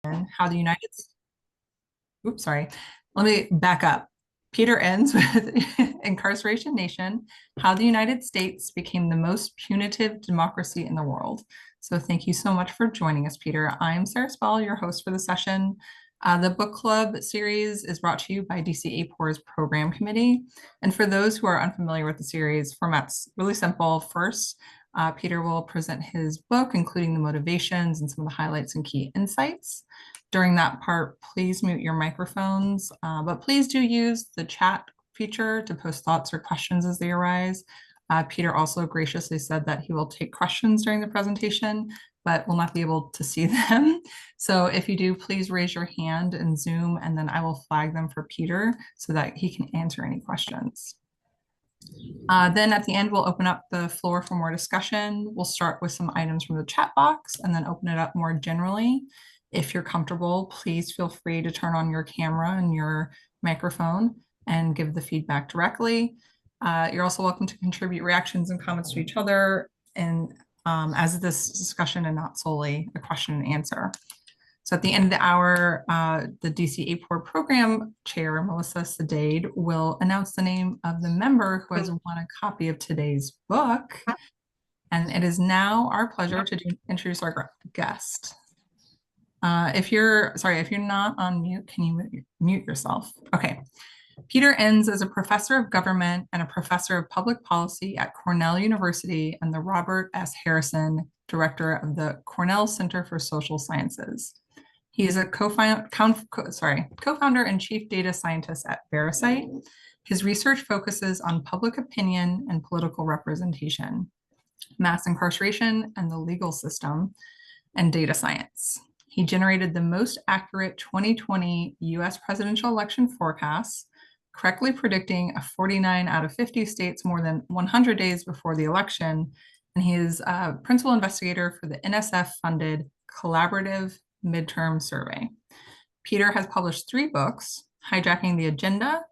How the United Oops, sorry. Let me back up. Peter Enns with Incarceration Nation, How the United States Became the Most Punitive Democracy in the World. So thank you so much for joining us, Peter. I'm Sarah Spell, your host for the session. The book club series is brought to you by DC-AAPOR's program committee. And for those who are unfamiliar with the series, format's really simple. First, Peter will present his book, including the motivations and some of the highlights and key insights. During that part, please mute your microphones, but please do use the chat feature to post thoughts or questions as they arise. Peter also graciously said that he will take questions during the presentation, but will not be able to see them. So if you do, please raise your hand in Zoom, and then I will flag them for Peter so that he can answer any questions. Then at the end, we'll open up the floor for more discussion. We'll start with some items from the chat box and then open it up more generally. If you're comfortable, please feel free to turn on your camera and your microphone and give the feedback directly. You're also welcome to contribute reactions and comments to each other and as this discussion and not solely a question and answer. So at the end of the hour, the DC-AAPOR program chair, Melissa Sedade, will announce the name of the member who has won a copy of today's book. And it is now our pleasure to introduce our guest. If you're not on mute, can you mute yourself? Okay. Peter Enns is a professor of government and a professor of public policy at Cornell University and the Robert S. Harrison Director of the Cornell Center for Social Sciences. He is a co-founder and chief data scientist at Veracyte. His research focuses on public opinion and political representation, mass incarceration and the legal system, and data science. He generated the most accurate 2020 US presidential election forecasts, correctly predicting a 49 out of 50 states more than 100 days before the election. And he is a principal investigator for the NSF-funded Collaborative Midterm Survey. Peter has published 3 books, Hijacking the Agenda,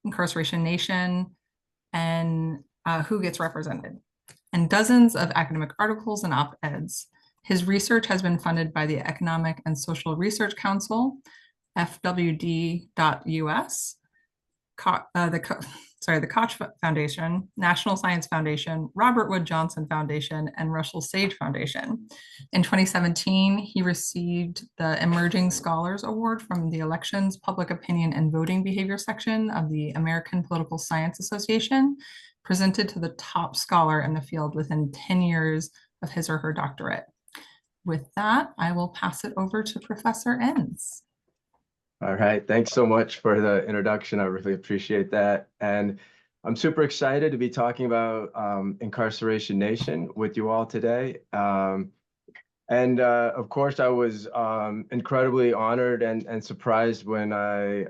Incarceration Nation, and Who Gets Represented, and dozens of academic articles and op-eds. His research has been funded by the Economic and Social Research Council, FWD.US, the Koch Foundation, National Science Foundation, Robert Wood Johnson Foundation, and Russell Sage Foundation. In 2017, he received the Emerging Scholars Award from the Elections, Public Opinion, and Voting Behavior section of the American Political Science Association, presented to the top scholar in the field within 10 years of his or her doctorate. With that, I will pass it over to Professor Enns. All right, thanks so much for the introduction. I really appreciate that. And I'm super excited to be talking about Incarceration Nation with you all today. Of course, I was incredibly honored and surprised when I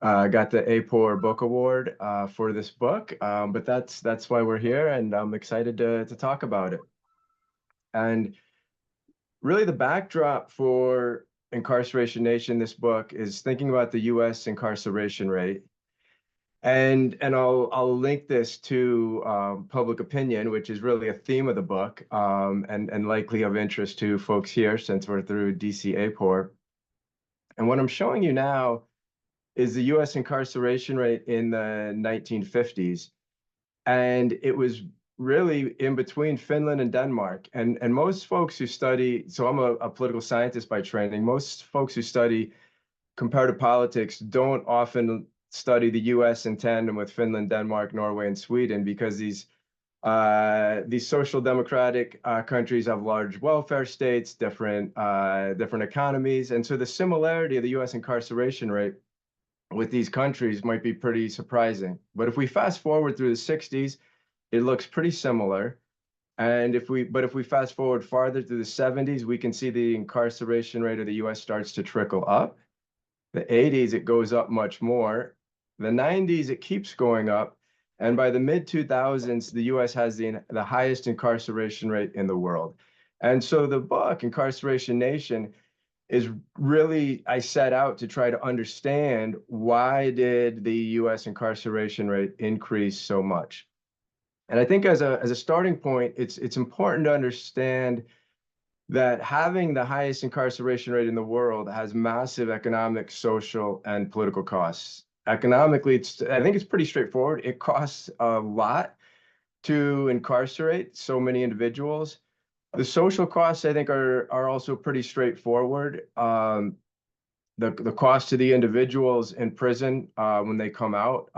got the AAPOR Book Award for this book. But that's why we're here, and I'm excited to talk about it. And really the backdrop for Incarceration Nation, this book, is thinking about the US incarceration rate. And I'll link this to public opinion, which is really a theme of the book, and likely of interest to folks here since we're through DC-AAPOR. And what I'm showing you now is the US incarceration rate in the 1950s. And it was really in between Finland and Denmark. And most folks who study, so I'm a political scientist by training, most folks who study comparative politics don't often study the US in tandem with Finland, Denmark, Norway, and Sweden, because these social democratic countries have large welfare states, different economies. And so the similarity of the US incarceration rate with these countries might be pretty surprising. But if we fast forward through the 60s, it looks pretty similar. And if we fast forward farther to the 70s, we can see the incarceration rate of the US starts to trickle up. The 80s, it goes up much more. The 90s, it keeps going up. And by the mid-2000s, the US has the highest incarceration rate in the world. And so the book, Incarceration Nation, is really, I set out to try to understand, why did the US incarceration rate increase so much? And I think as a starting point, it's important to understand that having the highest incarceration rate in the world has massive economic, social, and political costs. Economically, I think it's pretty straightforward. It costs a lot to incarcerate so many individuals. The social costs, I think, are also pretty straightforward. The cost to the individuals in prison when they come out,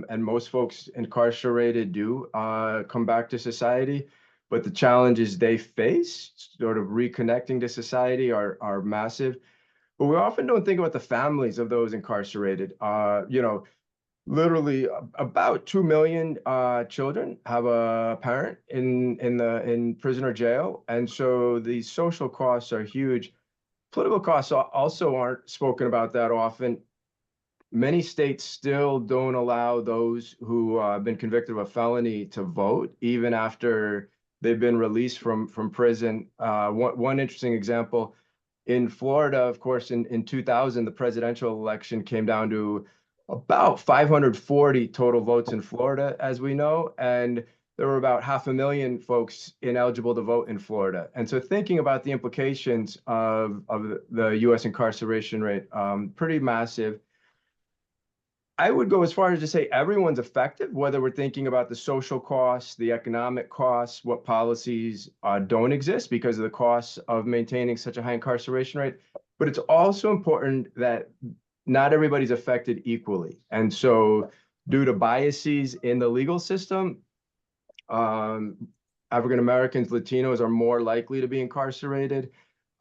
and most folks incarcerated do come back to society, but the challenges they face, sort of reconnecting to society, are massive. But we often don't think about the families of those incarcerated. Literally about 2 million children have a parent in prison or jail, and so the social costs are huge. Political costs also aren't spoken about that often. Many states still don't allow those who have been convicted of a felony to vote, even after they've been released from prison. One interesting example, in Florida, of course, in 2000, the presidential election came down to about 540 total votes in Florida, as we know, and there were about 500,000 folks ineligible to vote in Florida. And so thinking about the implications of the US incarceration rate, pretty massive. I would go as far as to say everyone's affected, whether we're thinking about the social costs, the economic costs, what policies don't exist because of the costs of maintaining such a high incarceration rate. But it's also important that not everybody's affected equally. And so due to biases in the legal system, African Americans, Latinos are more likely to be incarcerated.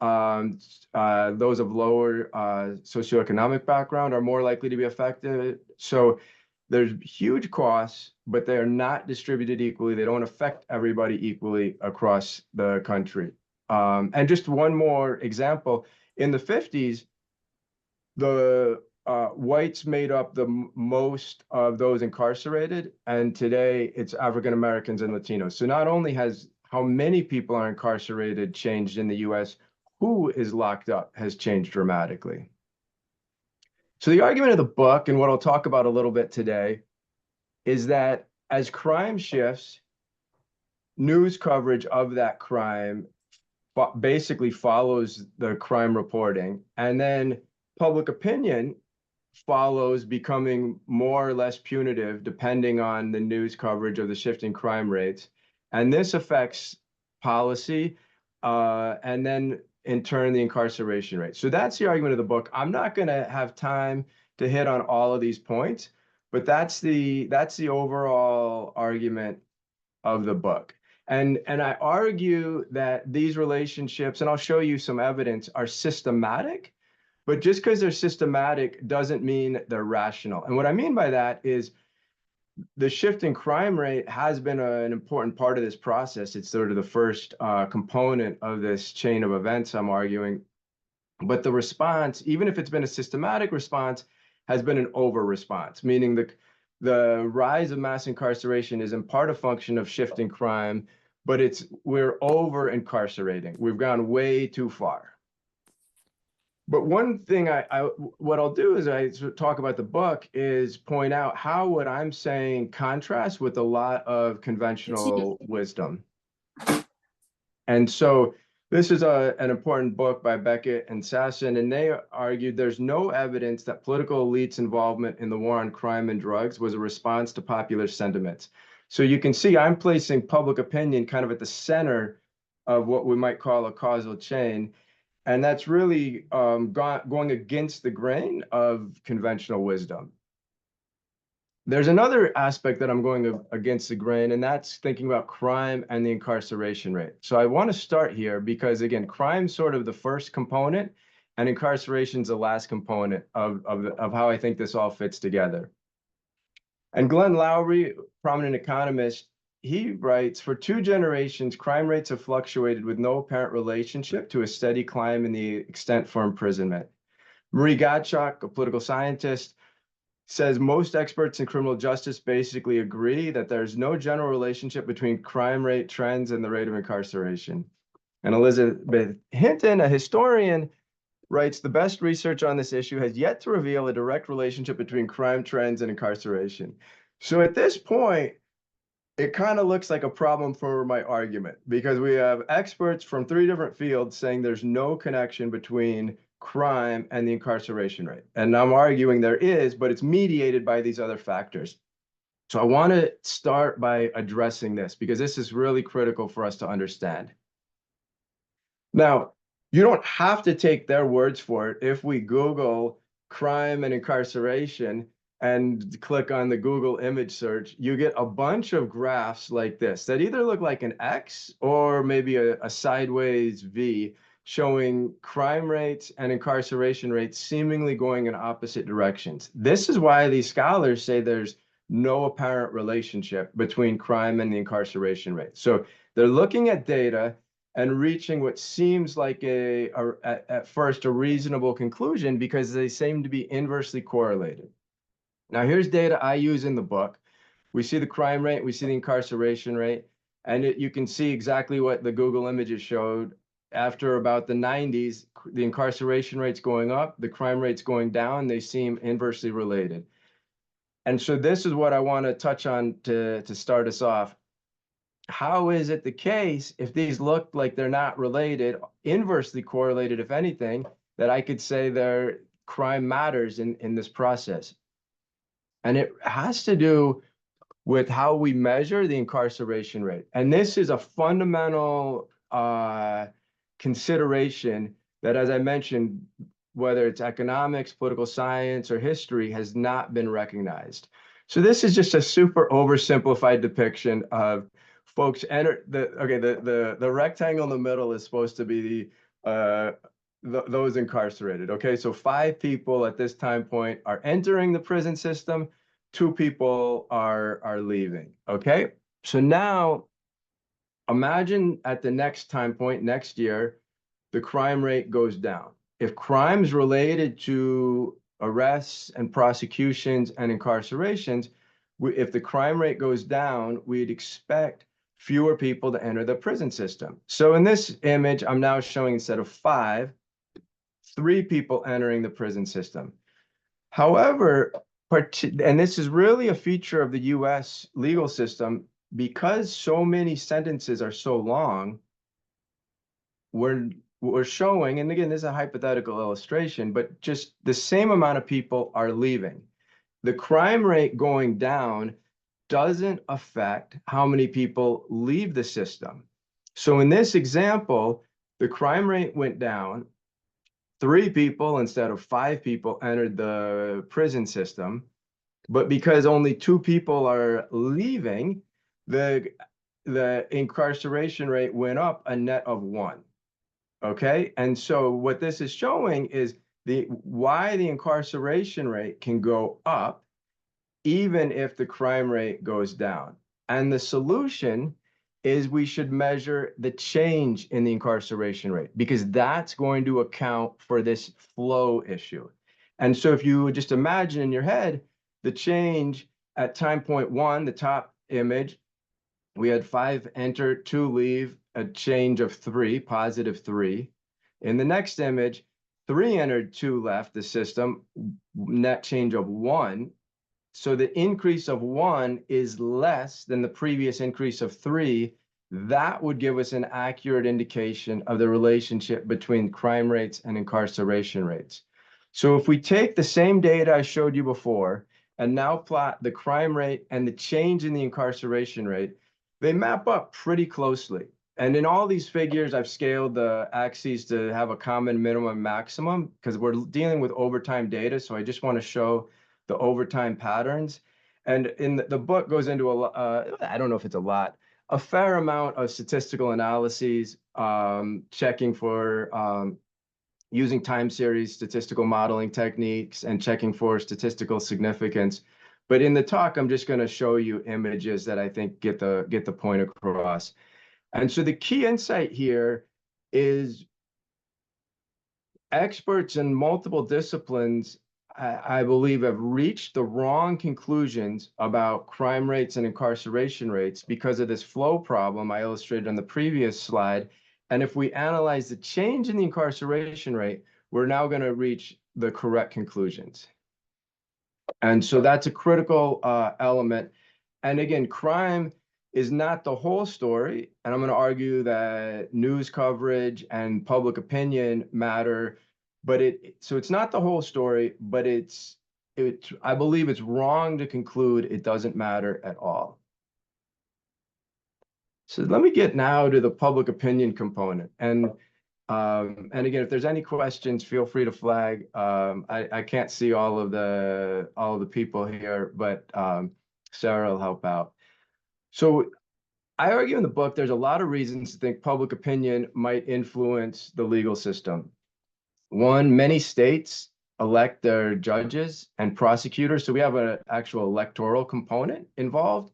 Those of lower socioeconomic background are more likely to be affected. So there's huge costs, but they're not distributed equally. They don't affect everybody equally across the country. And just one more example, in the 50s, the whites made up the most of those incarcerated, and today it's African Americans and Latinos. So not only has how many people are incarcerated changed in the US, who is locked up has changed dramatically. So the argument of the book, and what I'll talk about a little bit today, is that as crime shifts, news coverage of that crime basically follows the crime reporting, and then public opinion follows, becoming more or less punitive depending on the news coverage of the shifting crime rates. And this affects policy, and then in turn, the incarceration rate. So that's the argument of the book. I'm not going to have time to hit on all of these points, but that's the overall argument of the book. And I argue that these relationships, and I'll show you some evidence, are systematic, but just because they're systematic doesn't mean they're rational. And what I mean by that is the shift in crime rate has been an important part of this process. It's sort of the first component of this chain of events, I'm arguing. But the response, even if it's been a systematic response, has been an over response, meaning the rise of mass incarceration is in part a function of shifting crime, but we're over incarcerating. We've gone way too far. But one thing what I'll do is I talk about the book is point out how what I'm saying contrasts with a lot of conventional wisdom. And so this is an important book by Beckett and Sasson, and they argued there's no evidence that political elites' involvement in the war on crime and drugs was a response to popular sentiments. So you can see I'm placing public opinion kind of at the center of what we might call a causal chain. And that's really going against the grain of conventional wisdom. There's another aspect that I'm going against the grain, and that's thinking about crime and the incarceration rate. So I want to start here because, again, crime's sort of the first component, and incarceration's the last component of how I think this all fits together. And Glenn Loury, prominent economist, he writes, for 2 generations, crime rates have fluctuated with no apparent relationship to a steady climb in the extent for imprisonment. Marie Gottschalk, a political scientist, says most experts in criminal justice basically agree that there's no general relationship between crime rate trends and the rate of incarceration. And Elizabeth Hinton, a historian, writes, the best research on this issue has yet to reveal a direct relationship between crime trends and incarceration. So at this point, it kind of looks like a problem for my argument because we have experts from 3 different fields saying there's no connection between crime and the incarceration rate. And I'm arguing there is, but it's mediated by these other factors. So I want to start by addressing this because this is really critical for us to understand. Now, you don't have to take their words for it. If we Google crime and incarceration and click on the Google image search, you get a bunch of graphs like this that either look like an X or maybe a sideways V showing crime rates and incarceration rates seemingly going in opposite directions. This is why these scholars say there's no apparent relationship between crime and the incarceration rate. So they're looking at data and reaching what seems like at first a reasonable conclusion because they seem to be inversely correlated. Now, here's data I use in the book. We see the crime rate, we see the incarceration rate, and you can see exactly what the Google images showed. After about the 90s, the incarceration rate's going up, the crime rate's going down, they seem inversely related. And so this is what I want to touch on to start us off. How is it the case, if these look like they're not related, inversely correlated, if anything, that I could say their crime matters in this process? And it has to do with how we measure the incarceration rate. And this is a fundamental consideration that, as I mentioned, whether it's economics, political science, or history, has not been recognized. So this is just a super oversimplified depiction of folks enter the rectangle in the middle is supposed to be those incarcerated. Okay, so 5 people at this time point are entering the prison system, 2 people are leaving. Okay, so now imagine at the next time point next year, the crime rate goes down. If crimes related to arrests and prosecutions and incarcerations, if the crime rate goes down, we'd expect fewer people to enter the prison system. So in this image, I'm now showing instead of 5, 3 people entering the prison system. However, and this is really a feature of the US legal system, because so many sentences are so long, we're showing, and again, this is a hypothetical illustration, but just the same amount of people are leaving. The crime rate going down doesn't affect how many people leave the system. So in this example, the crime rate went down. 3 people instead of 5 people entered the prison system. But because only 2 people are leaving, the incarceration rate went up a net of 1. Okay, and so what this is showing is why the incarceration rate can go up even if the crime rate goes down. And the solution is we should measure the change in the incarceration rate because that's going to account for this flow issue. And so if you just imagine in your head the change at time point 1, the top image, we had 5 enter, 2 leave, a change of 3, positive 3. In the next image, 3 entered, 2 left the system, net change of 1. So the increase of 1 is less than the previous increase of 3. That would give us an accurate indication of the relationship between crime rates and incarceration rates. So if we take the same data I showed you before and now plot the crime rate and the change in the incarceration rate, they map up pretty closely. And in all these figures, I've scaled the axes to have a common minimum maximum because we're dealing with overtime data. So I just want to show the overtime patterns. And in the book goes into I don't know if it's a fair amount of statistical analyses, checking for using time series statistical modeling techniques and checking for statistical significance. But in the talk, I'm just going to show you images that I think get the point across. And so the key insight here is experts in multiple disciplines, I believe, have reached the wrong conclusions about crime rates and incarceration rates because of this flow problem I illustrated on the previous slide. And if we analyze the change in the incarceration rate, we're now going to reach the correct conclusions. And so that's a critical element. And again, crime is not the whole story. And I'm going to argue that news coverage and public opinion matter, but so it's not the whole story, but I believe it's wrong to conclude it doesn't matter at all. So let me get now to the public opinion component. And again, if there's any questions, feel free to flag. I can't see all of the people here, but Sarah will help out. So I argue in the book, there's a lot of reasons to think public opinion might influence the legal system. One, many states elect their judges and prosecutors, so we have an actual electoral component involved.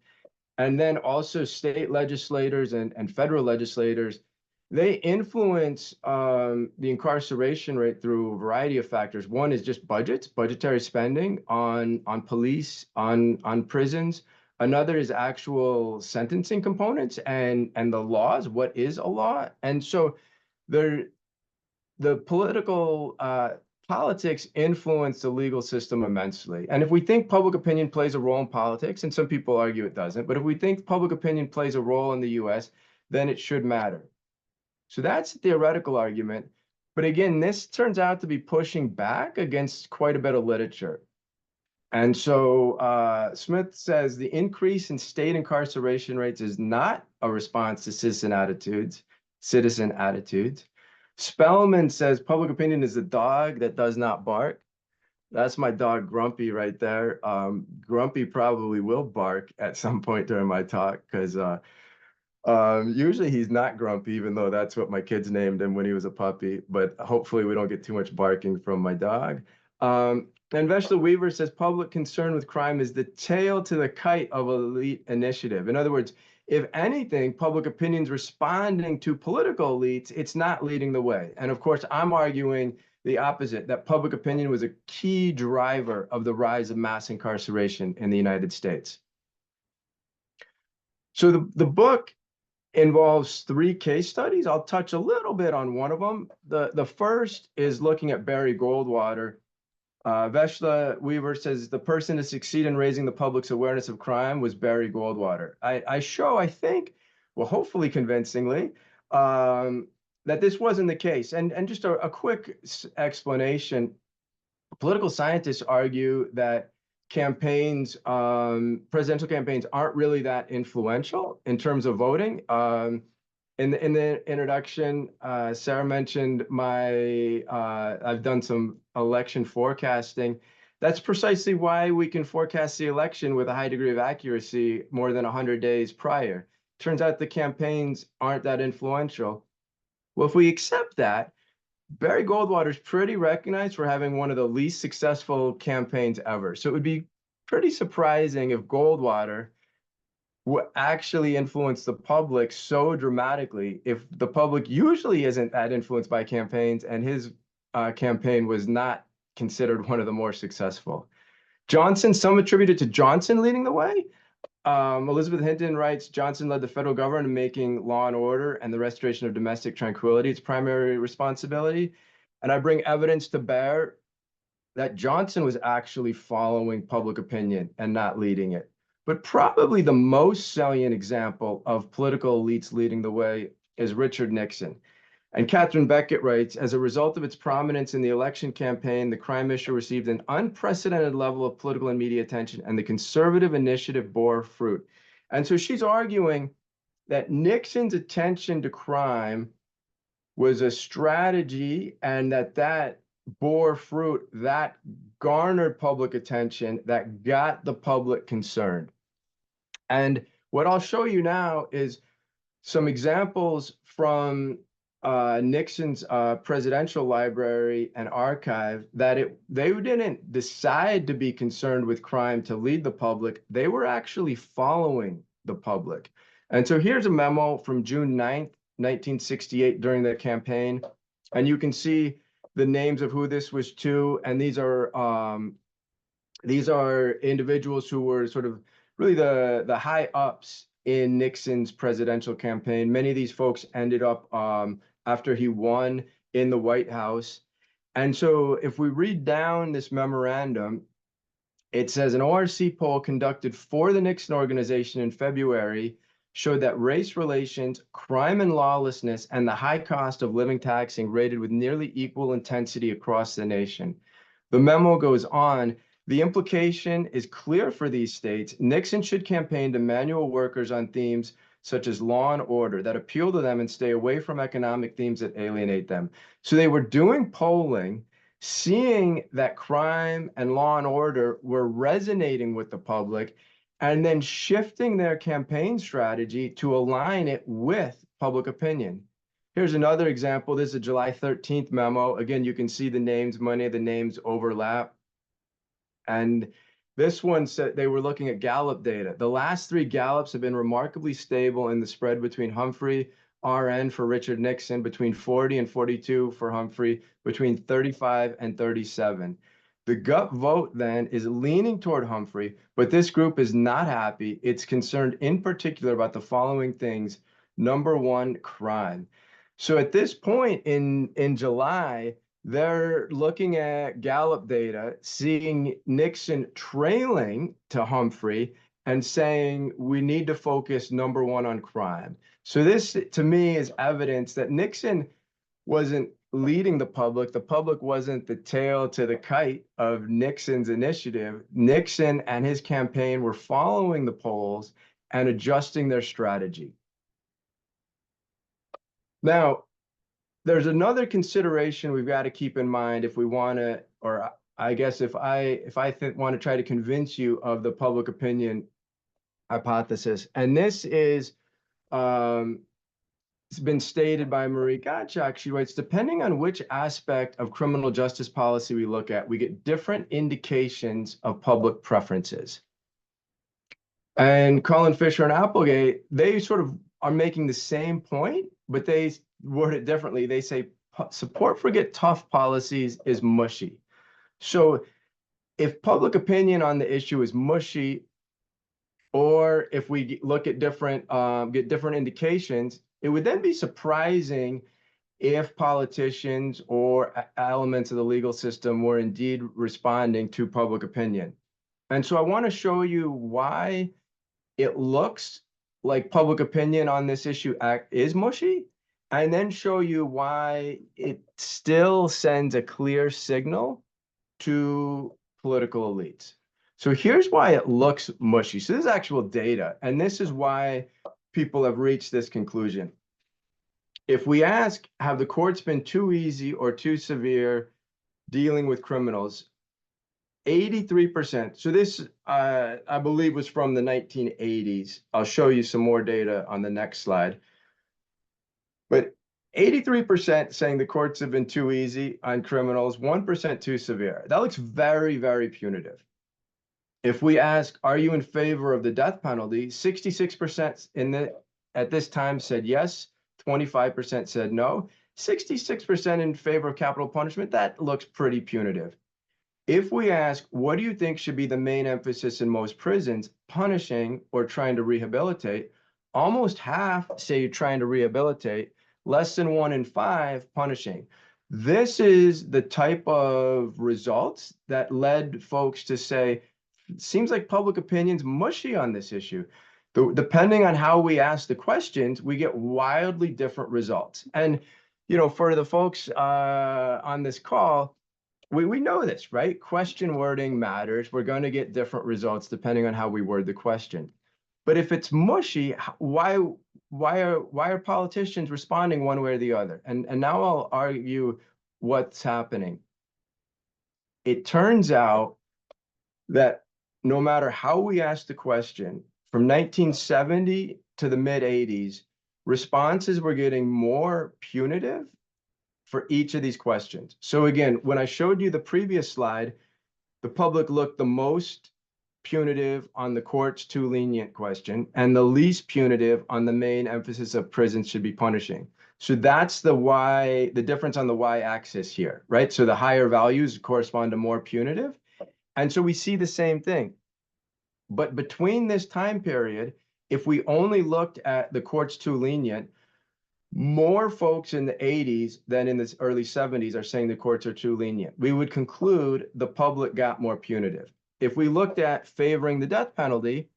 And then also state legislators and federal legislators, they influence the incarceration rate through a variety of factors. One is just budgets, budgetary spending on police, on prisons. Another is actual sentencing components and the laws. What is a law? And so the political politics influence the legal system immensely. And if we think public opinion plays a role in politics, and some people argue it doesn't, but if we think public opinion plays a role in the US, then it should matter. So that's a theoretical argument. But again, this turns out to be pushing back against quite a bit of literature. And so Smith says the increase in state incarceration rates is not a response to citizen attitudes. Spellman says public opinion is a dog that does not bark. That's my dog Grumpy right there. Grumpy probably will bark at some point during my talk because usually he's not grumpy, even though that's what my kids named him when he was a puppy. But hopefully we don't get too much barking from my dog. And Veshla Weaver says public concern with crime is the tail to the kite of elite initiative. In other words, if anything, public opinion's responding to political elites, it's not leading the way. And of course, I'm arguing the opposite, that public opinion was a key driver of the rise of mass incarceration in the United States. So the book involves 3 case studies. I'll touch a little bit on one of them. The first is looking at Barry Goldwater. Veshla Weaver says the person to succeed in raising the public's awareness of crime was Barry Goldwater. I show, I think, well, hopefully convincingly, that this wasn't the case. And just a quick explanation. Political scientists argue that campaigns, presidential campaigns aren't really that influential in terms of voting. In the introduction, Sarah mentioned I've done some election forecasting. That's precisely why we can forecast the election with a high degree of accuracy more than 100 days prior. Turns out the campaigns aren't that influential. Well, if we accept that, Barry Goldwater's pretty recognized for having one of the least successful campaigns ever. So it would be pretty surprising if Goldwater would actually influence the public so dramatically if the public usually isn't that influenced by campaigns, and his campaign was not considered one of the more successful. Johnson, some attributed to Johnson leading the way. Elizabeth Hinton writes, Johnson led the federal government in making law and order and the restoration of domestic tranquility its primary responsibility. And I bring evidence to bear that Johnson was actually following public opinion and not leading it. But probably the most salient example of political elites leading the way is Richard Nixon. And Catherine Beckett writes, as a result of its prominence in the election campaign, the crime issue received an unprecedented level of political and media attention, and the conservative initiative bore fruit. And so she's arguing that Nixon's attention to crime was a strategy, and that bore fruit, that garnered public attention, that got the public concerned. And what I'll show you now is some examples from Nixon's presidential library and archive that they didn't decide to be concerned with crime to lead the public. They were actually following the public. And so here's a memo from June 9th, 1968 during the campaign. And you can see the names of who this was to. And these are individuals who were sort of really the high ups in Nixon's presidential campaign. Many of these folks ended up after he won in the White House. And so if we read down this memorandum, it says an ORC poll conducted for the Nixon organization in February showed that race relations, crime and lawlessness, and the high cost of living taxing rated with nearly equal intensity across the nation. The memo goes on. The implication is clear for these states. Nixon should campaign to manual workers on themes such as law and order that appeal to them and stay away from economic themes that alienate them. So they were doing polling, seeing that crime and law and order were resonating with the public, and then shifting their campaign strategy to align it with public opinion. Here's another example. This is a July 13th memo. Again, you can see the names, many of the names overlap. And this one said they were looking at Gallup data. The last three Gallups have been remarkably stable in the spread between Humphrey, RN for Richard Nixon, between 40 and 42 for Humphrey, between 35 and 37. The gut vote then is leaning toward Humphrey, but this group is not happy. It's concerned in particular about the following things. Number one, crime. So at this point in July, they're looking at Gallup data, seeing Nixon trailing to Humphrey and saying we need to focus number one on crime. So this, to me, is evidence that Nixon wasn't leading the public. The public wasn't the tail to the kite of Nixon's initiative. Nixon and his campaign were following the polls and adjusting their strategy. Now, there's another consideration we've got to keep in mind if we want to, or I guess if I want to try to convince you of the public opinion hypothesis, and this is it's been stated by Marie Gottschalk. She writes, depending on which aspect of criminal justice policy we look at, we get different indications of public preferences. And Colin Fisher and Applegate, they sort of are making the same point, but they word it differently. They say support for get tough policies is mushy. So if public opinion on the issue is mushy, or if we look at different, get different indications, it would then be surprising if politicians or elements of the legal system were indeed responding to public opinion. And so I want to show you why it looks like public opinion on this issue is mushy, and then show you why it still sends a clear signal to political elites. So here's why it looks mushy. So this is actual data, and this is why people have reached this conclusion. If we ask, have the courts been too easy or too severe dealing with criminals? 83%. So this, I believe, was from the 1980s. I'll show you some more data on the next slide. But 83% saying the courts have been too easy on criminals, 1% too severe. That looks very, very punitive. If we ask, are you in favor of the death penalty? 66% at this time said yes, 25% said no, 66% in favor of capital punishment. That looks pretty punitive. If we ask, what do you think should be the main emphasis in most prisons, punishing or trying to rehabilitate? Almost half say you're trying to rehabilitate, less than 1 in 5 punishing. This is the type of results that led folks to say, seems like public opinion's mushy on this issue. Depending on how we ask the questions, we get wildly different results. And, you know, for the folks on this call, we know this, right? Question wording matters. We're going to get different results depending on how we word the question. But if it's mushy, why are politicians responding one way or the other? And now I'll argue what's happening. It turns out that no matter how we ask the question, from 1970 to the mid 80s, responses were getting more punitive for each of these questions. So again, when I showed you the previous slide, the public looked the most punitive on the court's too lenient question and the least punitive on the main emphasis of prisons should be punishing. So that's the difference on the y-axis here, right? So the higher values correspond to more punitive. And so we see the same thing. But between this time period, if we only looked at the court's too lenient, more folks in the 80s than in the early 70s are saying the courts are too lenient. We would conclude the public got more punitive. If we looked at favoring the death penalty,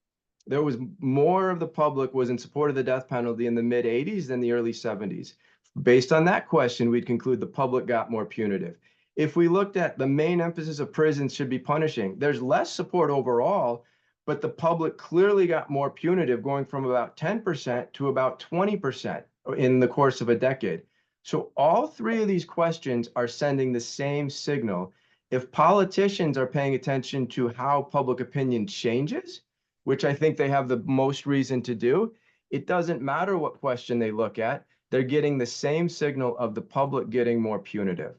there was more of the public was in support of the death penalty in the mid 80s than the early 70s. Based on that question, we'd conclude the public got more punitive. If we looked at the main emphasis of prisons should be punishing, there's less support overall, but the public clearly got more punitive, going from about 10% to about 20% in the course of a decade. So all three of these questions are sending the same signal. If politicians are paying attention to how public opinion changes, which I think they have the most reason to do, it doesn't matter what question they look at, they're getting the same signal of the public getting more punitive.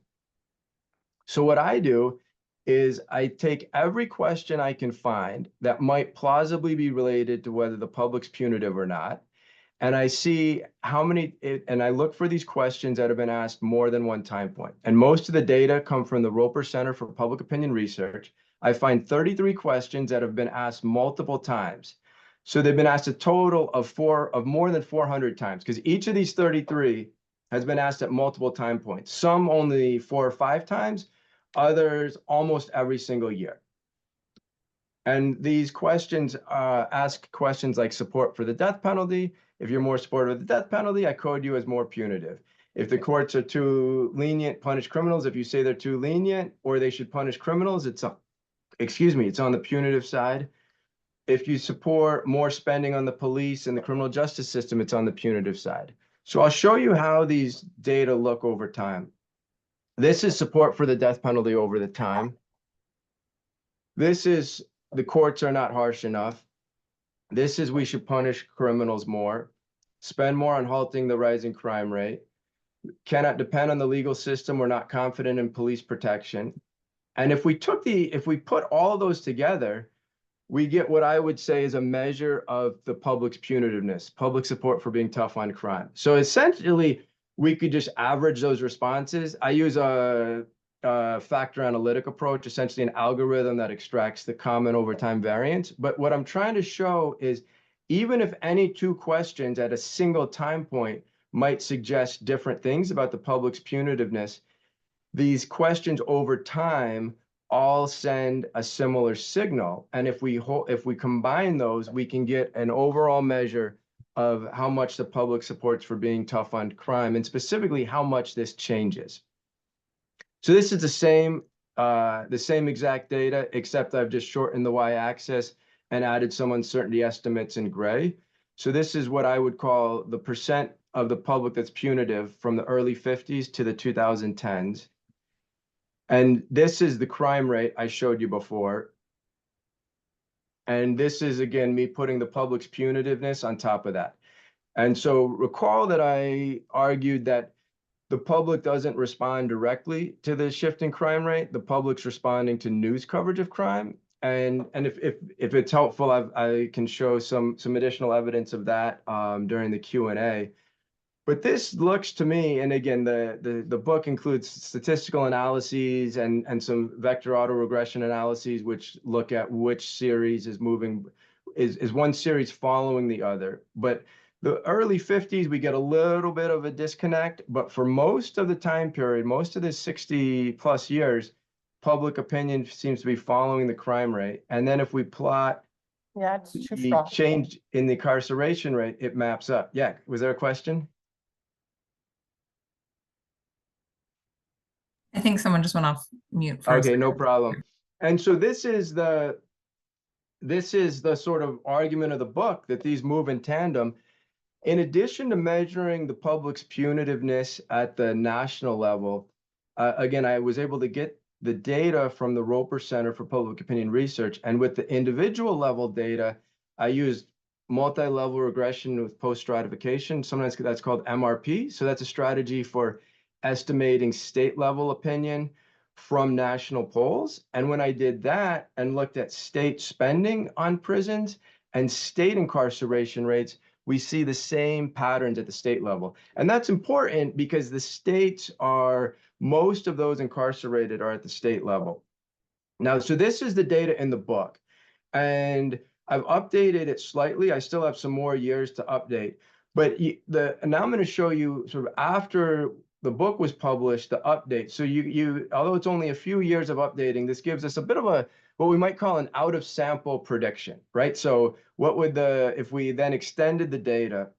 So what I do is I take every question I can find that might plausibly be related to whether the public's punitive or not, and I see how many, and I look for these questions that have been asked more than one time point. And most of the data come from the Roper Center for Public Opinion Research. I find 33 questions that have been asked multiple times. So they've been asked a total of more than 400 times, because each of these 33 has been asked at multiple time points. Some only 4 or 5 times, others almost every single year. And these questions ask questions like support for the death penalty. If you're more supportive of the death penalty, I code you as more punitive. If the courts are too lenient, punish criminals. If you say they're too lenient or they should punish criminals, it's on the punitive side. If you support more spending on the police and the criminal justice system, it's on the punitive side. So I'll show you how these data look over time. This is support for the death penalty over the time. This is the courts are not harsh enough. This is we should punish criminals more, spend more on halting the rising crime rate, cannot depend on the legal system, we're not confident in police protection. And if we put all those together, we get what I would say is a measure of the public's punitiveness, public support for being tough on crime. So essentially, we could just average those responses. I use a factor analytic approach, essentially an algorithm that extracts the common over time variance. But what I'm trying to show is even if any two questions at a single time point might suggest different things about the public's punitiveness, these questions over time all send a similar signal. And if we combine those, we can get an overall measure of how much the public supports for being tough on crime, and specifically how much this changes. So this is the same exact data, except I've just shortened the y-axis and added some uncertainty estimates in gray. So this is what I would call the percent of the public that's punitive from the early 50s to the 2010s. And this is the crime rate I showed you before. And this is, again, me putting the public's punitiveness on top of that. And so recall that I argued that the public doesn't respond directly to the shift in crime rate. The public's responding to news coverage of crime. And if it's helpful, I can show some additional evidence of that during the Q&A. But this looks to me, and again, the book includes statistical analyses and some vector autoregression analyses, which look at which series is moving, is one series following the other. But the early 50s, we get a little bit of a disconnect, but for most of the time period, most of the 60 plus years, public opinion seems to be following the crime rate. And then if we plot the change in the incarceration rate, it maps up. Yeah, was there a question? I think someone just went off mute for a Okay, second. no problem. And so this is the sort of argument of the book, that these move in tandem. In addition to measuring the public's punitiveness at the national level, again, I was able to get the data from the Roper Center for Public Opinion Research. And with the individual level data, I used multi-level regression with post-stratification. Sometimes that's called MRP. So that's a strategy for estimating state level opinion from national polls. And when I did that and looked at state spending on prisons and state incarceration rates, we see the same patterns at the state level. And that's important because the states are, most of those incarcerated are at the state level. Now, so this is the data in the book, and I've updated it slightly. I still have some more years to update, but now I'm going to show you sort of after the book was published, the update. So although it's only a few years of updating, this gives us a bit of what we might call an out of sample prediction, right? So what would if we then extended the data,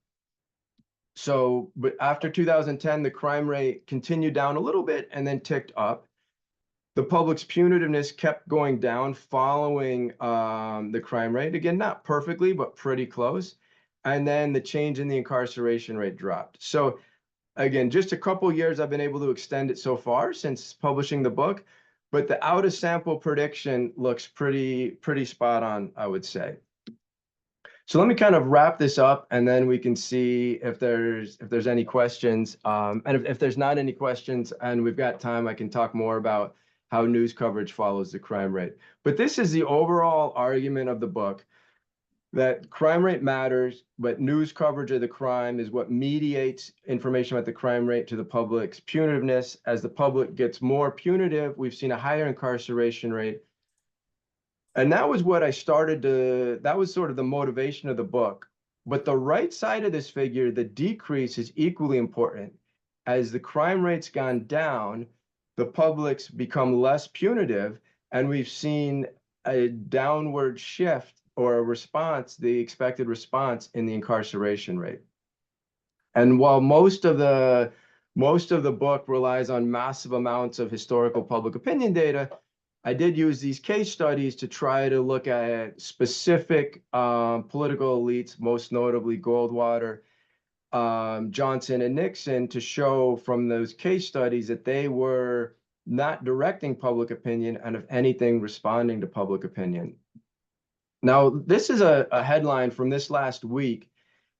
so but after 2010, the crime rate continued down a little bit and then ticked up. The public's punitiveness kept going down following the crime rate. Again, not perfectly, but pretty close. And then the change in the incarceration rate dropped. So again, just a couple years I've been able to extend it so far since publishing the book, but the out of sample prediction looks pretty spot on, I would say. So let me kind of wrap this up, and then we can see if there's any questions. And if there's not any questions and we've got time, I can talk more about how news coverage follows the crime rate. But this is the overall argument of the book, that crime rate matters, but news coverage of the crime is what mediates information about the crime rate to the public's punitiveness. As the public gets more punitive, we've seen a higher incarceration rate. And that was what that was sort of the motivation of the book. But the right side of this figure, the decrease, is equally important. As the crime rate's gone down, the public's become less punitive, and we've seen a downward shift or a response, the expected response in the incarceration rate. And while most of the book relies on massive amounts of historical public opinion data, I did use these case studies to try to look at specific political elites, most notably Goldwater, Johnson, and Nixon, to show from those case studies that they were not directing public opinion, and if anything, responding to public opinion. Now, this is a headline from this last week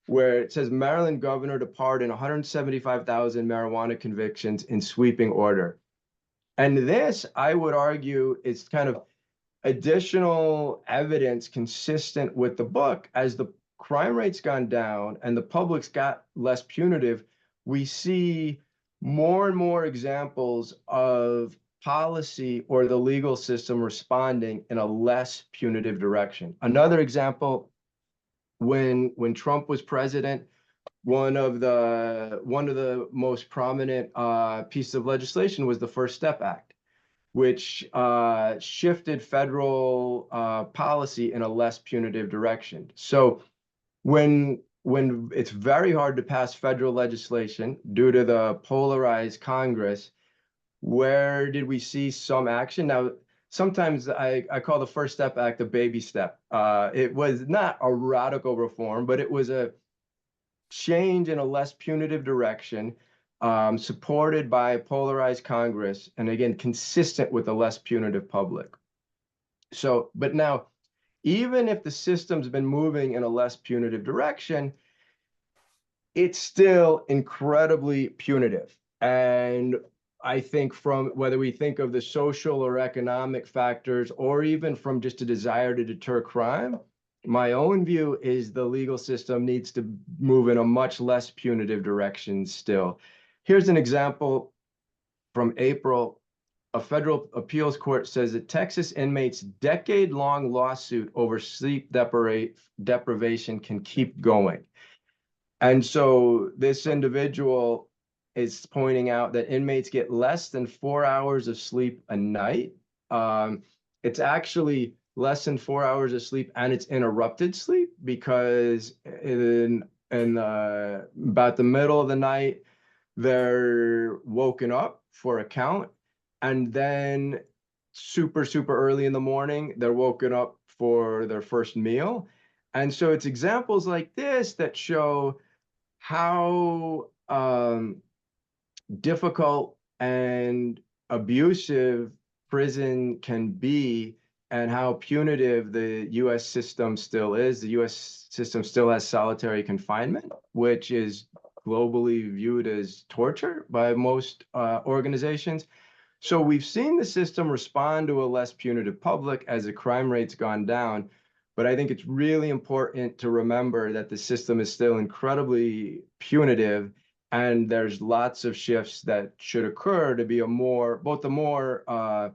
where it says Maryland governor to pardon 175,000 marijuana convictions in sweeping order. And this, I would argue, is kind of additional evidence consistent with the book. As the crime rate's gone down and the public's got less punitive, we see more and more examples of policy or the legal system responding in a less punitive direction. Another example, when Trump was president, one of the most prominent pieces of legislation was the First Step Act, which shifted federal policy in a less punitive direction. So when it's very hard to pass federal legislation due to the polarized Congress, where did we see some action? Now, sometimes I call the First Step Act a baby step. It was not a radical reform, but it was a change in a less punitive direction, supported by a polarized Congress, and again, consistent with a less punitive public. So, but now, even if the system's been moving in a less punitive direction, it's still incredibly punitive. And I think from whether we think of the social or economic factors, or even from just a desire to deter crime, my own view is the legal system needs to move in a much less punitive direction still. Here's an example from April. A federal appeals court says that Texas inmates' decade-long lawsuit over sleep deprivation can keep going. And so this individual is pointing out that inmates get less than 4 hours of sleep a night. It's actually less than 4 hours of sleep, and it's interrupted sleep, because in about the middle of the night, they're woken up for a count, and then super early in the morning, they're woken up for their first meal. And so it's examples like this that show how difficult and abusive prison can be, and how punitive the U.S. system still is. The U.S. system still has solitary confinement, which is globally viewed as torture by most organizations. So we've seen the system respond to a less punitive public as the crime rate's gone down. But I think it's really important to remember that the system is still incredibly punitive, and there's lots of shifts that should occur to be both a more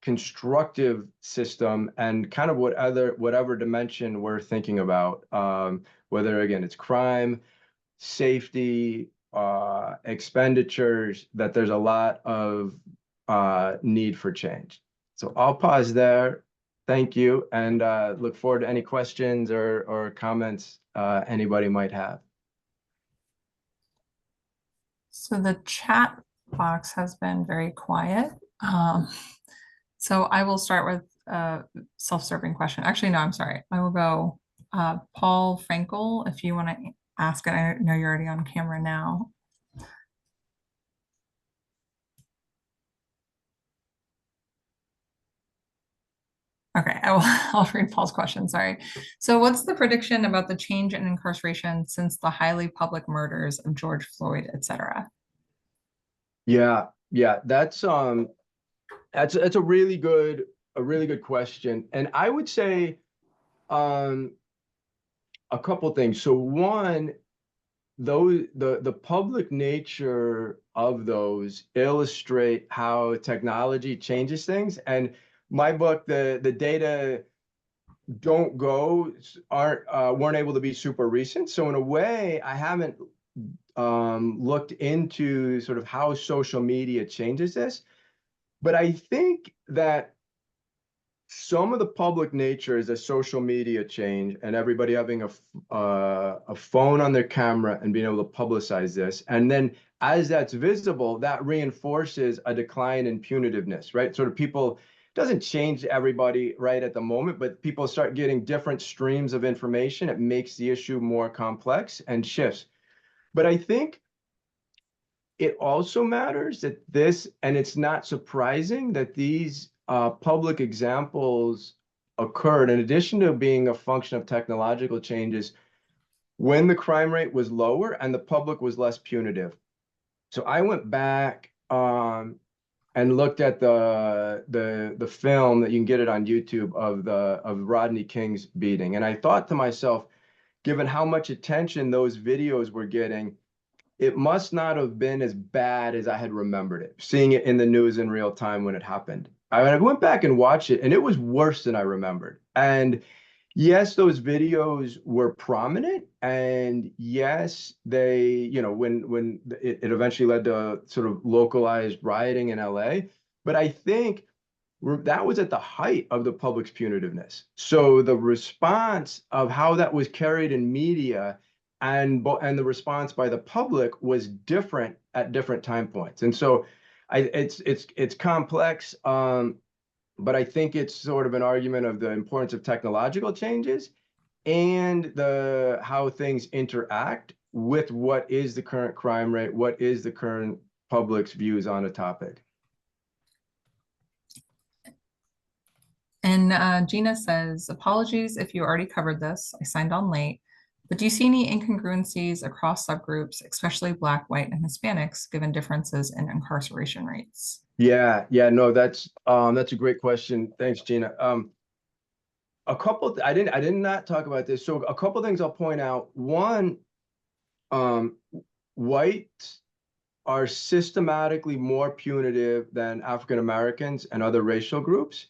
constructive system, and kind of whatever dimension we're thinking about, whether again it's crime, safety, expenditures, that there's a lot of need for change. So I'll pause there. Thank you, and look forward to any questions or comments anybody might have. So the chat box has been very quiet. So I will start with a self-serving question. Actually, no, I'm sorry. I will go Paul Frankel, if you want to ask it. I know you're already on camera now. Okay, I'll read Paul's question. Sorry. So, what's the prediction about the change in incarceration since the highly public murders of George Floyd, et cetera? Yeah, that's a really good question, and I would say a couple things. So one, the public nature of those illustrate how technology changes things. And my book, the data weren't able to be super recent. So in a way, I haven't looked into sort of how social media changes this. But I think that some of the public nature is a social media change, and everybody having a phone on their camera and being able to publicize this. And then as that's visible, that reinforces a decline in punitiveness, right? Sort of people, doesn't change everybody right at the moment, but people start getting different streams of information. It makes the issue more complex and shifts. But I think it also matters that and it's not surprising that these public examples occurred, in addition to being a function of technological changes, when the crime rate was lower and the public was less punitive. So I went back and looked at the film that you can get it on YouTube of Rodney King's beating, and I thought to myself, given how much attention those videos were getting, it must not have been as bad as I had remembered it, seeing it in the news in real time when it happened. I went back and watched it, and it was worse than I remembered. And yes, those videos were prominent, and yes, when it eventually led to sort of localized rioting in LA, but I think that was at the height of the public's punitiveness. So the response of how that was carried in media and the response by the public was different at different time points. And so it's complex, but I think it's sort of an argument of the importance of technological changes and how things interact with what is the current crime rate, what is the current public's views on a topic. And Gina says, apologies if you already covered this. I signed on late. But do you see any incongruencies across subgroups, especially Black, white, and Hispanics, given differences in incarceration rates? Yeah, no, that's a great question. Thanks, Gina. I did not talk about this. So a couple things I'll point out. One, whites are systematically more punitive than African Americans and other racial groups.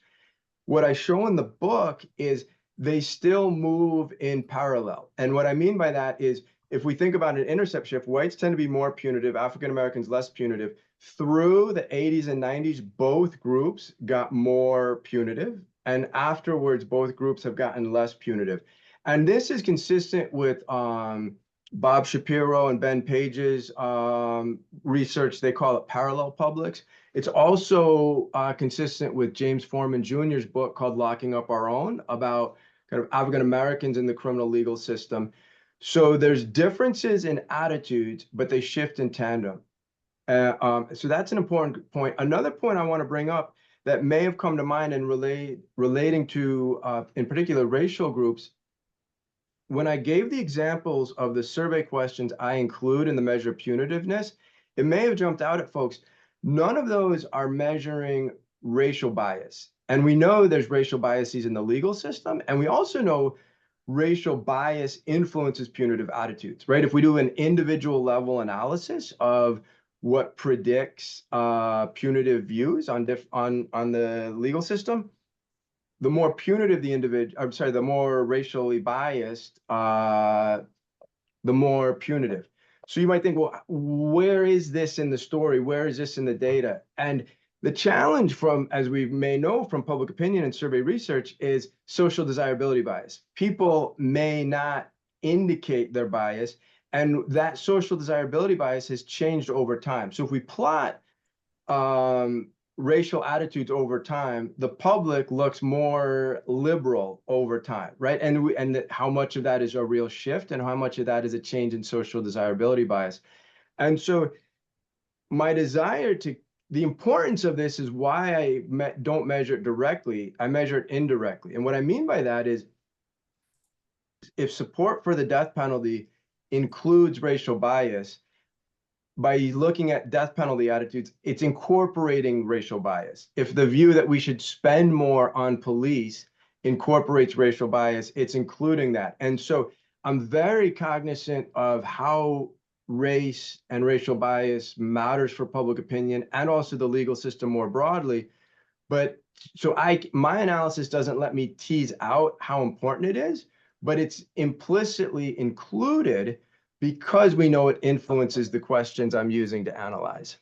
What I show in the book is they still move in parallel. And what I mean by that is, if we think about an intercept shift, whites tend to be more punitive, African Americans less punitive. Through the 80s and 90s, both groups got more punitive. And afterwards, both groups have gotten less punitive. And this is consistent with Bob Shapiro and Ben Page's research. They call it parallel publics. It's also consistent with James Foreman Jr.'s book called Locking Up Our Own, about kind of African Americans in the criminal legal system. So there's differences in attitudes, but they shift in tandem. So that's an important point. Another point I want to bring up that may have come to mind and relating to, in particular, racial groups. When I gave the examples of the survey questions I include in the measure of punitiveness, it may have jumped out at folks. None of those are measuring racial bias. And we know there's racial biases in the legal system. And we also know racial bias influences punitive attitudes, right? If we do an individual level analysis of what predicts punitive views on the legal system, the more punitive the individual, I'm sorry, the more racially biased, the more punitive. So you might think, well, where is this in the story? Where is this in the data? And the challenge from, as we may know from public opinion and survey research, is social desirability bias. People may not indicate their bias, and that social desirability bias has changed over time. So if we plot racial attitudes over time, the public looks more liberal over time, right? And how much of that is a real shift and how much of that is a change in social desirability bias. And so my desire to, the importance of this is why I don't measure it directly, I measure it indirectly. And what I mean by that is, if support for the death penalty includes racial bias, by looking at death penalty attitudes, it's incorporating racial bias. If the view that we should spend more on police incorporates racial bias, it's including that. And so I'm very cognizant of how race and racial bias matters for public opinion and also the legal system more broadly. But so my analysis doesn't let me tease out how important it is, but it's implicitly included because we know it influences the questions I'm using to analyze.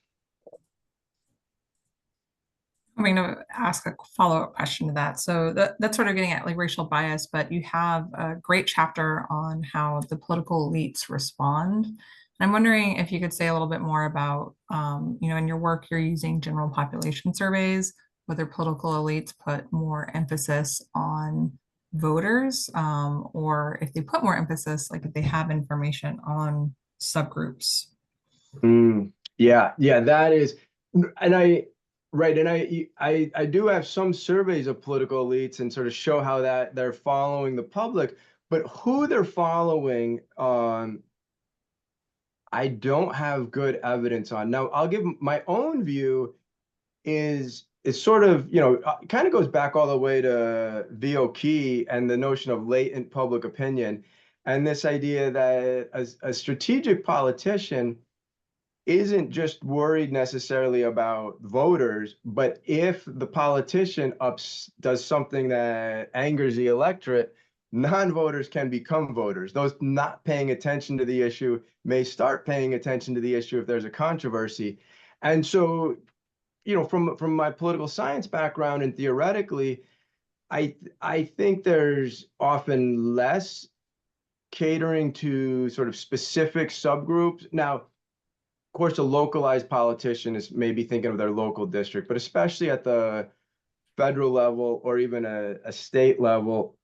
I'm going to ask a follow-up question to that. So that's sort of getting at like racial bias, but you have a great chapter on how the political elites respond. And I'm wondering if you could say a little bit more about, in your work, you're using general population surveys, whether political elites put more emphasis on voters, or if they put more emphasis, like if they have information on subgroups. Yeah, that is, right, and I do have some surveys of political elites and sort of show how that they're following the public, but who they're following, I don't have good evidence on. Now, I'll give my own view is sort of, kind of goes back all the way to V.O. Key and the notion of latent public opinion, and this idea that a strategic politician isn't just worried necessarily about voters, but if the politician does something that angers the electorate, non-voters can become voters. Those not paying attention to the issue may start paying attention to the issue if there's a controversy. And so, from my political science background and theoretically, I think there's often less catering to sort of specific subgroups. Now, of course, a localized politician is maybe thinking of their local district, but especially at the federal level or even a state level,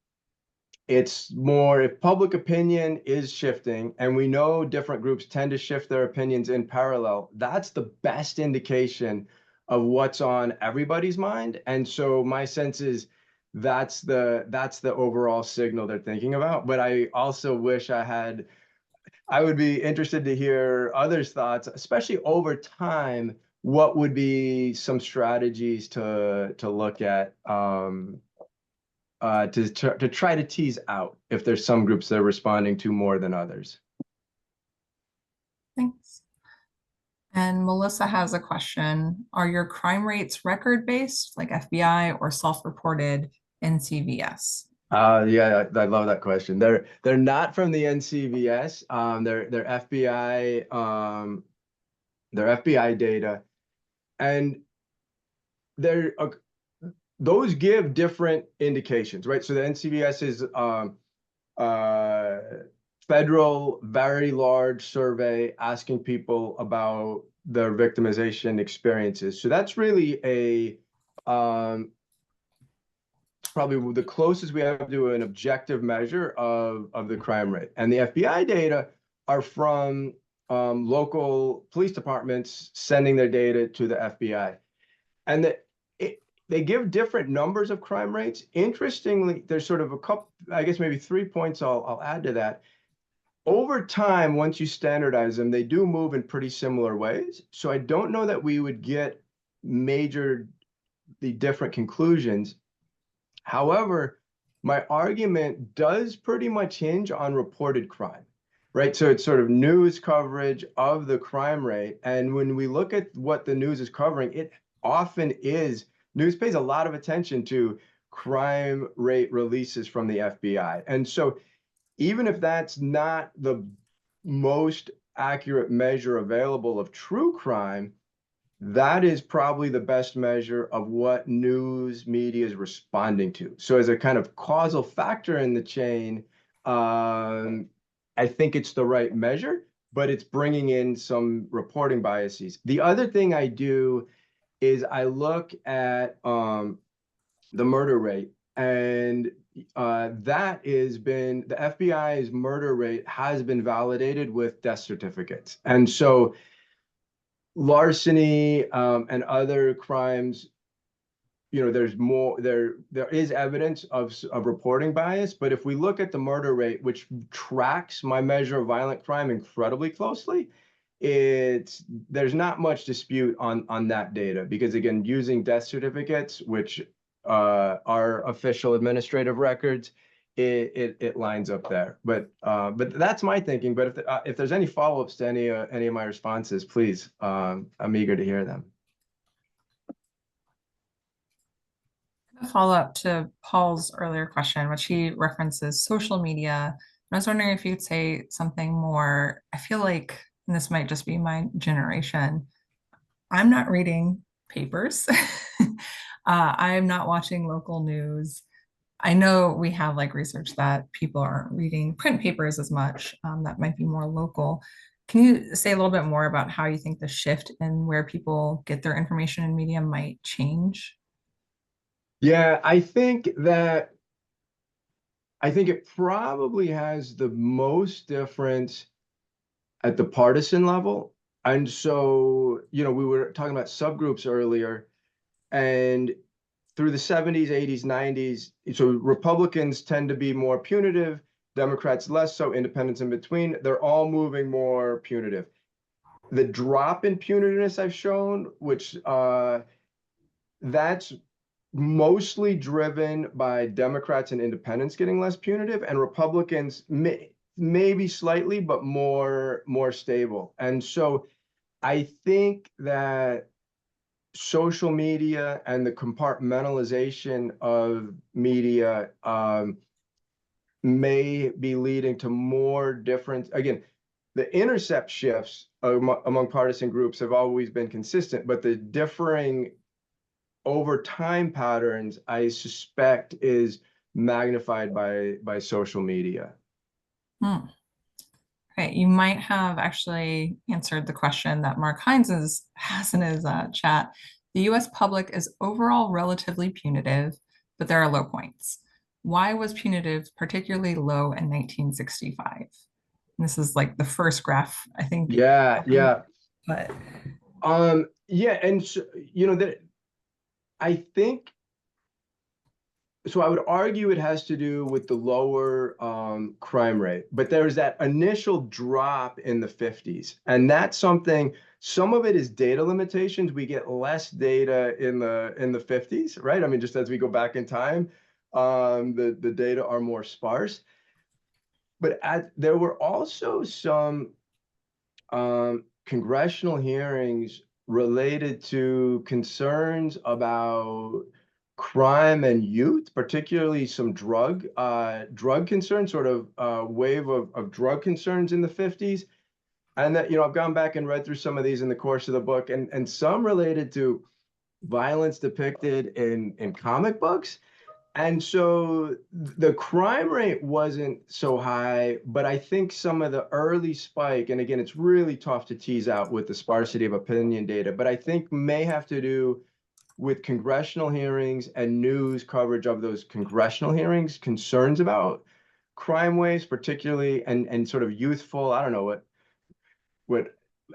it's more if public opinion is shifting, and we know different groups tend to shift their opinions in parallel, that's the best indication of what's on everybody's mind. And so my sense is that's the overall signal they're thinking about. But I also wish I would be interested to hear others' thoughts, especially over time. What would be some strategies to look at to try to tease out if there's some groups that are responding to more than others? Thanks. And Melissa has a question. Are your crime rates record-based, like FBI, or self-reported NCVS? Yeah, I love that question. They're not from the NCVS. They're FBI data, and they're those give different indications, right? So the NCVS is federal, very large survey asking people about their victimization experiences. So that's really a probably the closest we have to an objective measure of the crime rate. And the FBI data are from local police departments sending their data to the FBI. And they give different numbers of crime rates. Interestingly, there's sort of a couple, I guess maybe 3 points I'll add to that. Over time, once you standardize them, they do move in pretty similar ways. So I don't know that we would get majorly different conclusions. However, my argument does pretty much hinge on reported crime, right? So it's sort of news coverage of the crime rate. And when we look at what the news is covering, it often is, news pays a lot of attention to crime rate releases from the FBI. And so even if that's not the most accurate measure available of true crime, that is probably the best measure of what news media is responding to. So as a kind of causal factor in the chain, I think it's the right measure, but it's bringing in some reporting biases. The other thing I do is I look at the murder rate, and that has been, the FBI's murder rate has been validated with death certificates. And so larceny and other crimes, there's more, there is evidence of reporting bias. But if we look at the murder rate, which tracks my measure of violent crime incredibly closely, there's not much dispute on that data, because again, using death certificates, which are official administrative records, it lines up there. But that's my thinking. But if there's any follow-ups to any of my responses, please, I'm eager to hear them. A follow up to Paul's earlier question, which he references social media. I was wondering if you'd say something more. I feel like, and this might just be my generation, I'm not reading papers. I am not watching local news. I know we have like research that people aren't reading print papers as much. That might be more local. Can you say a little bit more about how you think the shift in where people get their information in media might change? Yeah, I think it probably has the most difference at the partisan level. And so, we were talking about subgroups earlier, and through the 70s, 80s, 90s, so Republicans tend to be more punitive, Democrats less so, independents in between. They're all moving more punitive. The drop in punitiveness I've shown, which that's mostly driven by Democrats and independents getting less punitive, and Republicans maybe slightly, but more stable. And so I think that social media and the compartmentalization of media may be leading to more different, again, the intercept shifts among partisan groups have always been consistent, but the differing over time patterns, I suspect, is magnified by social media. Okay, you might have actually answered the question that Mark Hines has in his chat. The US public is overall relatively punitive, but there are low points. Why was punitive particularly low in 1965? And this is like the first graph, I think. Yeah. But yeah, and so, that I think, so I would argue it has to do with the lower crime rate, but there's that initial drop in the 50s. And that's something, some of it is data limitations. We get less data in the 50s, right? I mean, just as we go back in time, the data are more sparse. But there were also some congressional hearings related to concerns about crime and youth, particularly some drug concerns, sort of wave of drug concerns in the 50s. And that, I've gone back and read through some of these in the course of the book, and some related to violence depicted in comic books. And so the crime rate wasn't so high, but I think some of the early spike, and again, it's really tough to tease out with the sparsity of opinion data, but I think may have to do with congressional hearings and news coverage of those congressional hearings, concerns about crime waves, particularly, and sort of youthful, I don't know what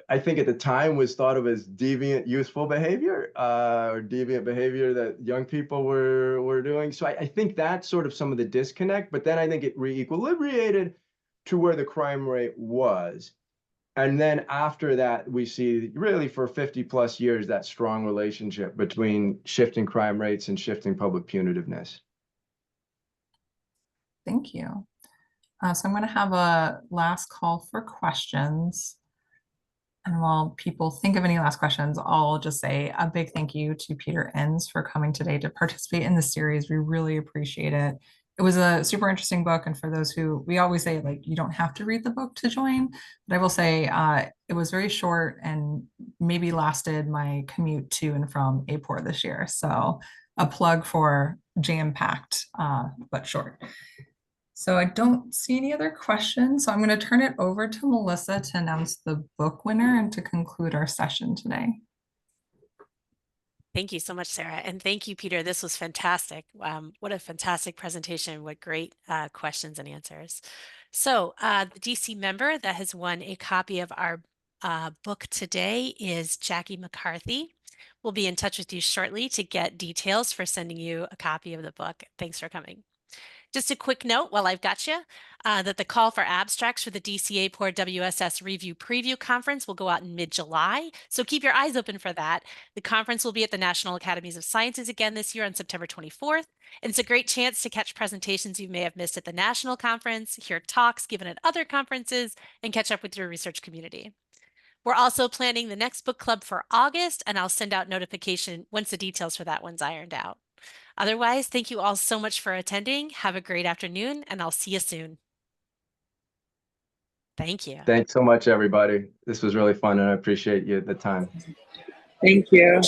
I think at the time was thought of as deviant youthful behavior, or deviant behavior that young people were doing. So I think that's sort of some of the disconnect, but then I think it re-equilibrated to where the crime rate was. And then after that, we see really for 50 plus years, that strong relationship between shifting crime rates and shifting public punitiveness. thank you. So I'm going to have a last call for questions. And while people think of any last questions, I'll just say a big thank you to Peter Enns for coming today to participate in the series. We really appreciate it. it was a super interesting book. And for those who, we always say, like, you don't have to read the book to join, but I will say it was very short and maybe lasted my commute to and from APOR this year. So a plug for jam-packed, but short. So I don't see any other questions. So I'm going to turn it over to Melissa to announce the book winner and to conclude our session today. Thank you so much, Sarah. And thank you, Peter. This was fantastic. What a fantastic presentation. What great questions and answers. So the DC member that has won a copy of our book today is Jackie McCarthy. We'll be in touch with you shortly to get details for sending you a copy of the book. Thanks for coming. Just a quick note while I've got you, that the call for abstracts for the DC-AAPOR WSS Review Preview Conference will go out in mid-July, so keep your eyes open for that. The conference will be at the National Academies of Sciences again this year on September 24th, and it's a great chance to catch presentations you may have missed at the national conference, hear talks given at other conferences, and catch up with your research community. We're also planning the next book club for August, and I'll send out notification once the details for that one's ironed out. Otherwise, thank you all so much for attending. Have a great afternoon, and I'll see you soon. Thank you. Thanks so much, everybody. This was really fun, and I appreciate you the time. Thank you.